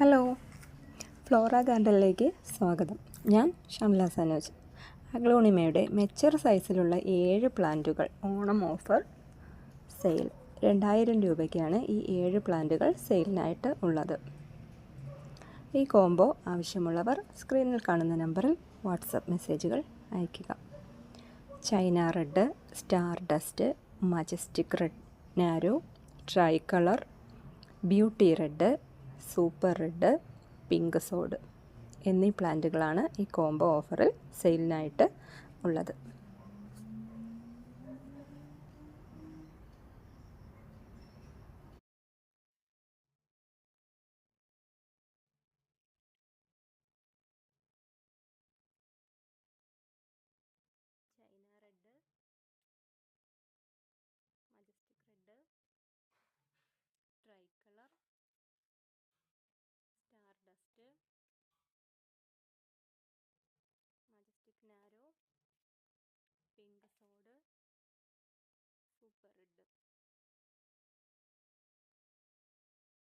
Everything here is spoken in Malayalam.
ഹലോ, ഫ്ലോറ ഗാർഡനിലേക്ക് സ്വാഗതം. ഞാൻ ഷംല സനോജ്. അഗ്ലോണിമയുടെ മെച്ചർ സൈസിലുള്ള 7 പ്ലാന്റുകൾ ഓണം ഓഫർ സെയിൽ. 2000 രൂപയ്ക്കാണ് ഈ 7 പ്ലാന്റുകൾ സെയിലിനായിട്ട് ഉള്ളത്. ഈ കോംബോ ആവശ്യമുള്ളവർ സ്ക്രീനിൽ കാണുന്ന നമ്പറിൽ വാട്സപ്പ് മെസ്സേജുകൾ അയയ്ക്കുക. China red, star dust, majestic red narrow, tricolour, beauty red, super red, pink സോഡ് എന്നീ പ്ലാന്റുകളാണ് ഈ കോംബോ ഓഫറിൽ സെയിലിനായിട്ട് ഉള്ളത്. China red, majestic red, tricolour, star dust,